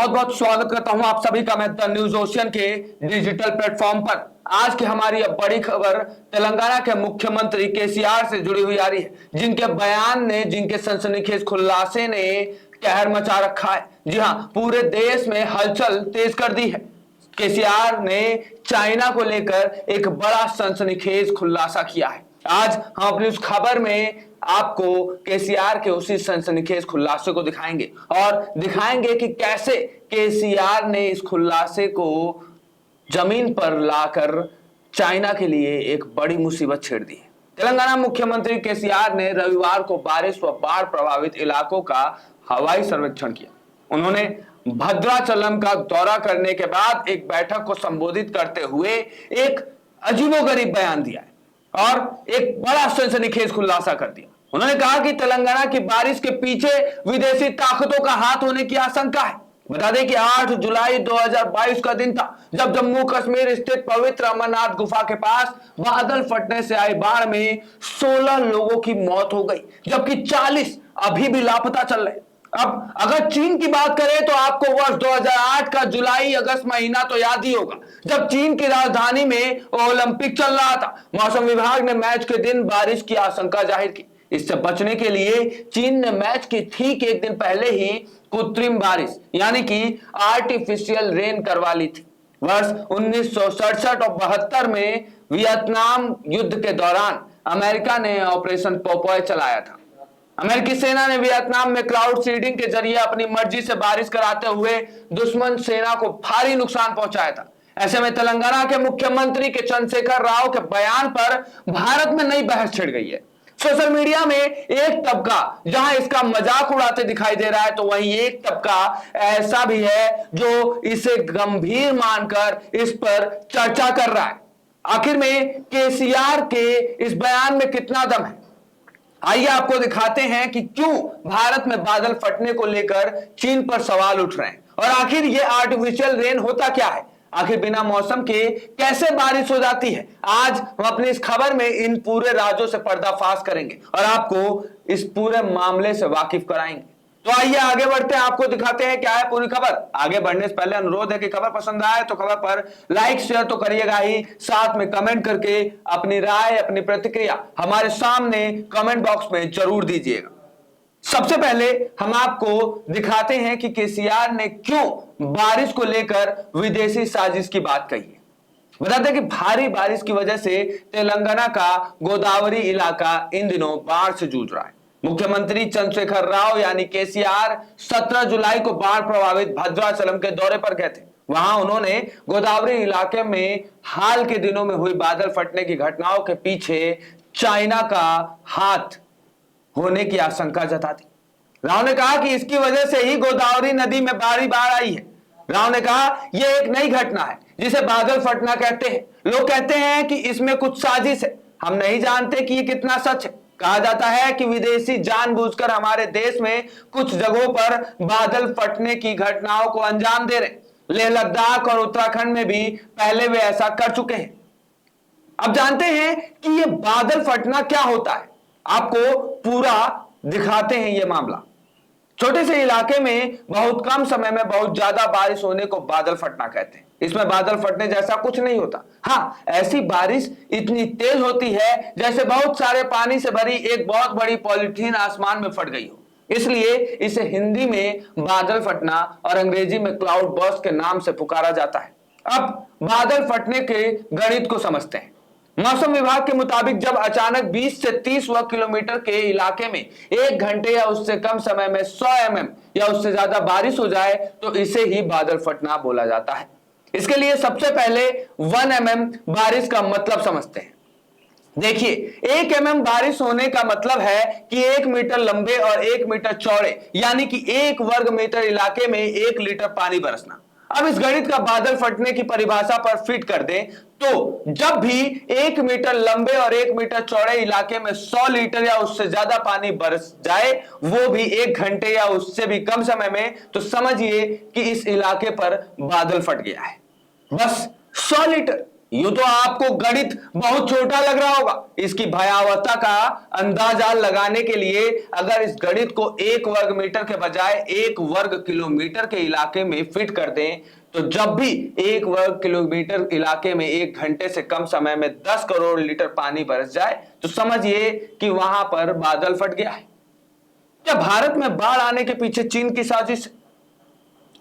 बहुत बहुत स्वागत करता हूं आप सभी का मैं द न्यूज ओशियन के डिजिटल प्लेटफॉर्म पर। आज की हमारी अब बड़ी खबर तेलंगाना के मुख्यमंत्री केसीआर से जुड़ी हुई आ रही है, जिनके बयान ने, जिनके सनसनीखेज खुलासे ने कहर मचा रखा है। जी हां, पूरे देश में हलचल तेज कर दी है। केसीआर ने चाइना को लेकर एक बड़ा सनसनीखेज खुलासा किया है। आज हम अपनी उस खबर में आपको केसीआर के उसी सनसनीखेज खुलासे को दिखाएंगे और दिखाएंगे कि कैसे केसीआर ने इस खुलासे को जमीन पर लाकर चाइना के लिए एक बड़ी मुसीबत छेड़ दी है। तेलंगाना मुख्यमंत्री केसीआर ने रविवार को बारिश व बाढ़ प्रभावित इलाकों का हवाई सर्वेक्षण किया। उन्होंने भद्राचलम का दौरा करने के बाद एक बैठक को संबोधित करते हुए एक अजीबोगरीब बयान दिया है और एक बड़ा सनसनीखेज खुलासा कर दिया। उन्होंने कहा कि तेलंगाना की बारिश के पीछे विदेशी ताकतों का हाथ होने की आशंका है। बता दें कि 8 जुलाई 2022 का दिन था जब जम्मू कश्मीर स्थित पवित्र अमरनाथ गुफा के पास बादल फटने से आई बाढ़ में 16 लोगों की मौत हो गई, जबकि 40 अभी भी लापता चल रहे। अब अगर चीन की बात करें तो आपको वर्ष 2008 का जुलाई अगस्त महीना तो याद ही होगा, जब चीन की राजधानी में ओलंपिक चल रहा था। मौसम विभाग ने मैच के दिन बारिश की आशंका जाहिर की। इससे बचने के लिए चीन ने मैच के ठीक एक दिन पहले ही कृत्रिम बारिश यानी कि आर्टिफिशियल रेन करवा ली थी। वर्ष 1967 और 72 में वियतनाम युद्ध के दौरान अमेरिका ने ऑपरेशन पोपॉय चलाया था। अमेरिकी सेना ने वियतनाम में क्लाउड सीडिंग के जरिए अपनी मर्जी से बारिश कराते हुए दुश्मन सेना को भारी नुकसान पहुंचाया था। ऐसे में तेलंगाना के मुख्यमंत्री के चंद्रशेखर राव के बयान पर भारत में नई बहस छिड़ गई है। सोशल मीडिया में एक तबका जहां इसका मजाक उड़ाते दिखाई दे रहा है, तो वहीं एक तबका ऐसा भी है जो इसे गंभीर मानकर इस पर चर्चा कर रहा है। आखिर में केसीआर के इस बयान में कितना दम है, आइए आपको दिखाते हैं कि क्यों भारत में बादल फटने को लेकर चीन पर सवाल उठ रहे हैं और आखिर ये आर्टिफिशियल रेन होता क्या है, आखिर बिना मौसम के कैसे बारिश हो जाती है। आज हम अपनी इस खबर में इन पूरे राजों से पर्दाफाश करेंगे और आपको इस पूरे मामले से वाकिफ कराएंगे। तो आइए आगे बढ़ते हैं, आपको दिखाते हैं क्या है पूरी खबर। आगे बढ़ने से पहले अनुरोध है कि खबर पसंद आए तो खबर पर लाइक शेयर तो करिएगा ही, साथ में कमेंट करके अपनी राय, अपनी प्रतिक्रिया हमारे सामने कमेंट बॉक्स में जरूर दीजिएगा। सबसे पहले हम आपको दिखाते हैं कि केसीआर ने क्यों बारिश को लेकर विदेशी साजिश की बात कही है। बताते हैं कि भारी बारिश की वजह से तेलंगाना का गोदावरी इलाका इन दिनों बाढ़ से जूझ रहा है। मुख्यमंत्री चंद्रशेखर राव यानी केसीआर 17 जुलाई को बाढ़ प्रभावित भद्राचलम के दौरे पर गए थे। वहां उन्होंने गोदावरी इलाके में हाल के दिनों में हुई बादल फटने की घटनाओं के पीछे चाइना का हाथ होने की आशंका जता दी। राव ने कहा कि इसकी वजह से ही गोदावरी नदी में भारी बाढ़ आई है। राव ने कहा यह एक नई घटना है जिसे बादल फटना कहते हैं। लोग कहते हैं कि इसमें कुछ साजिश है, हम नहीं जानते कि यह कितना सच है। कहा जाता है कि विदेशी जानबूझकर हमारे देश में कुछ जगहों पर बादल फटने की घटनाओं को अंजाम दे रहे। लेह लद्दाख और उत्तराखंड में भी पहले वे ऐसा कर चुके हैं। अब जानते हैं कि यह बादल फटना क्या होता है, आपको पूरा दिखाते हैं यह मामला। छोटे से इलाके में बहुत कम समय में बहुत ज्यादा बारिश होने को बादल फटना कहते हैं। इसमें बादल फटने जैसा कुछ नहीं होता। हाँ, ऐसी बारिश इतनी तेज होती है जैसे बहुत सारे पानी से भरी एक बहुत बड़ी पॉलीथीन आसमान में फट गई हो। इसलिए इसे हिंदी में बादल फटना और अंग्रेजी में क्लाउड बर्स्ट के नाम से पुकारा जाता है। अब बादल फटने के गणित को समझते हैं। मौसम विभाग के मुताबिक जब अचानक 20 से 30 वर्ग किलोमीटर के इलाके में 1 घंटे या उससे कम समय में 100 mm या उससे ज्यादा बारिश हो जाए तो इसे ही बादल फटना बोला जाता है। इसके लिए सबसे पहले 1 mm बारिश का मतलब समझते हैं। देखिए, 1 mm बारिश होने का मतलब है कि 1 मीटर लंबे और 1 मीटर चौड़े यानी कि 1 वर्ग मीटर इलाके में 1 लीटर पानी बरसना। अब इस गणित का बादल फटने की परिभाषा पर फिट कर दें तो जब भी 1 मीटर लंबे और 1 मीटर चौड़े इलाके में 100 लीटर या उससे ज्यादा पानी बरस जाए, वो भी 1 घंटे या उससे भी कम समय में, तो समझिए कि इस इलाके पर बादल फट गया है। बस 100 लीटर यूं तो आपको गणित बहुत छोटा लग रहा होगा। इसकी भयावहता का अंदाजा लगाने के लिए अगर इस गणित को 1 वर्ग मीटर के बजाय 1 वर्ग किलोमीटर के इलाके में फिट कर दें, तो जब भी 1 वर्ग किलोमीटर इलाके में 1 घंटे से कम समय में 10 करोड़ लीटर पानी बरस जाए, तो समझिए कि वहां पर बादल फट गया है। क्या भारत में बाढ़ आने के पीछे चीन की साजिश है?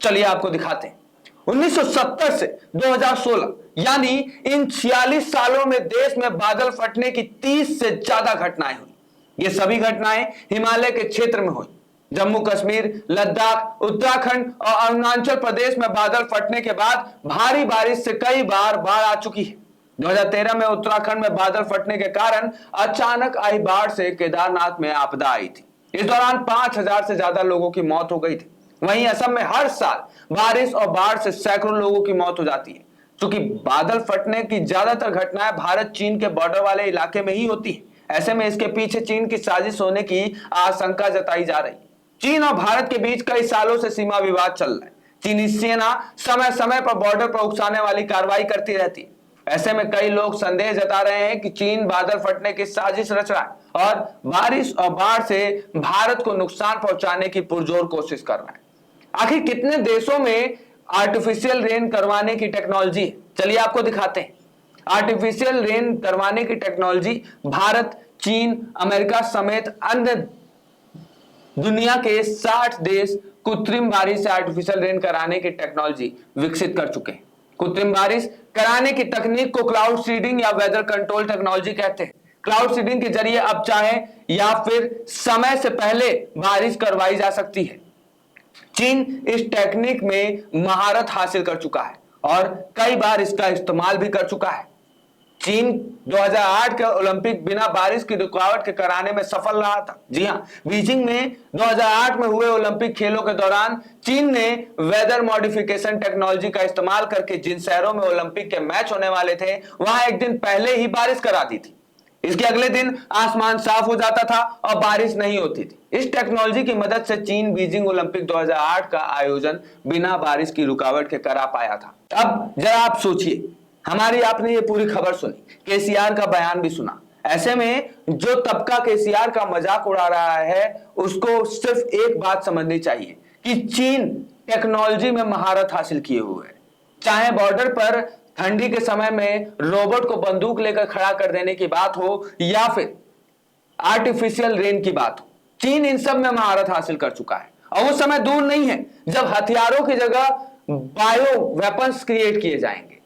चलिए आपको दिखाते हैं। 1970 से 2016 यानी इन 46 सालों में देश में बादल फटने की 30 से ज्यादा घटनाएं हुई। ये सभी घटनाएं हिमालय के क्षेत्र में हुई। जम्मू कश्मीर, लद्दाख, उत्तराखंड और अरुणाचल प्रदेश में बादल फटने के बाद भारी बारिश से कई बार बाढ़ आ चुकी है। 2013 में उत्तराखंड में बादल फटने के कारण अचानक आई बाढ़ से केदारनाथ में आपदा आई थी। इस दौरान 5000 से ज्यादा लोगों की मौत हो गई थी। वहीं असम में हर साल बारिश और बाढ़ से सैकड़ों लोगों की मौत हो जाती है। क्योंकि बादल फटने की ज्यादातर घटनाएं भारत चीन के बॉर्डर वाले इलाके में ही होती है। ऐसे में इसके पीछे चीन की साजिश होने की आशंका जताई जा रही है। चीन और भारत के बीच कई सालों से सीमा विवाद चल रहा है। चीनी सेना समय समय पर बॉर्डर पर उकसाने वाली कार्रवाई करती रहती है। ऐसे में कई लोग संदेह जता रहे हैं कि चीन बादल फटने की साजिश रच रहा है और बारिश और बाढ़ से भारत को नुकसान पहुंचाने की पुरजोर कोशिश कर रहा है। आखिर कितने देशों में आर्टिफिशियल रेन करवाने की टेक्नोलॉजी है? चलिए आपको दिखाते हैं। आर्टिफिशियल रेन करवाने की टेक्नोलॉजी भारत, चीन, अमेरिका समेत अन्य दुनिया के 60 देश कृत्रिम बारिश से आर्टिफिशियल रेन कराने की टेक्नोलॉजी विकसित कर चुके हैं। कृत्रिम बारिश कराने की तकनीक को क्लाउड सीडिंग या वेदर कंट्रोल टेक्नोलॉजी कहते हैं। क्लाउड सीडिंग के जरिए अब चाहे या फिर समय से पहले बारिश करवाई जा सकती है। चीन इस टेक्निक में महारत हासिल कर चुका है और कई बार इसका इस्तेमाल भी कर चुका है। चीन 2008 के ओलंपिक बिना बारिश की रुकावट के कराने में सफल रहा था। जी हां, बीजिंग में 2008 में हुए ओलंपिक खेलों के दौरान चीन ने वेदर मॉडिफिकेशन टेक्नोलॉजी का इस्तेमाल करके जिन शहरों में ओलंपिक के मैच होने वाले थे, वहां एक दिन पहले ही बारिश करा दी थी। इसके अगले दिन आसमान साफ हो जाता था और बारिश नहीं होती थी। इस टेक्नोलॉजी की मदद से चीन बीजिंग ओलंपिक 2008 का आयोजन बिना बारिश की रुकावट के करा पाया था। अब जरा आप सोचिए, हमारी आपने ये पूरी खबर सुनी, केसीआर का बयान भी सुना। ऐसे में जो तबका केसीआर का मजाक उड़ा रहा है, उसको सिर्फ एक बात समझनी चाहिए कि चीन टेक्नोलॉजी में महारत हासिल किए हुए है। चाहे बॉर्डर पर ठंडी के समय में रोबोट को बंदूक लेकर खड़ा कर देने की बात हो या फिर आर्टिफिशियल रेन की बात हो, चीन इन सब में महारत हासिल कर चुका है। और वो समय दूर नहीं है जब हथियारों की जगह बायो वेपन्स क्रिएट किए जाएंगे।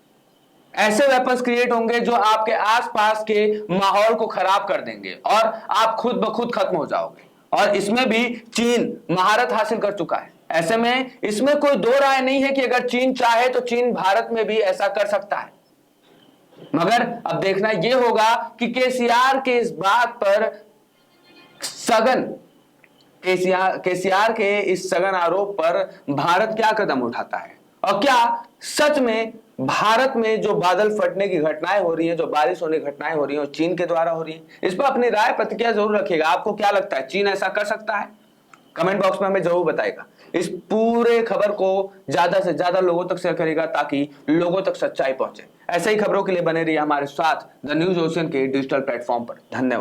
ऐसे वेपन्स क्रिएट होंगे जो आपके आसपास के माहौल को खराब कर देंगे और आप खुद ब खुद खत्म हो जाओगे। और इसमें भी चीन महारत हासिल कर चुका है। ऐसे में इसमें कोई दो राय नहीं है कि अगर चीन चाहे तो चीन भारत में भी ऐसा कर सकता है। मगर अब देखना यह होगा कि केसीआर के इस बात पर सघन केसीआर के इस सघन आरोप पर भारत क्या कदम उठाता है और क्या सच में भारत में जो बादल फटने की घटनाएं हो रही हैं, जो बारिश होने की घटनाएं हो रही हैं, चीन के द्वारा हो रही हैं। इस पर अपनी राय प्रतिक्रिया जरूर रखिएगा। आपको क्या लगता है, चीन ऐसा कर सकता है? कमेंट बॉक्स में हमें जरूर बताइएगा। इस पूरे खबर को ज्यादा से ज्यादा लोगों तक शेयर करेगा ताकि लोगों तक सच्चाई पहुंचे। ऐसे ही खबरों के लिए बने रहिए हमारे साथ द न्यूज ओशियन के डिजिटल प्लेटफॉर्म पर। धन्यवाद।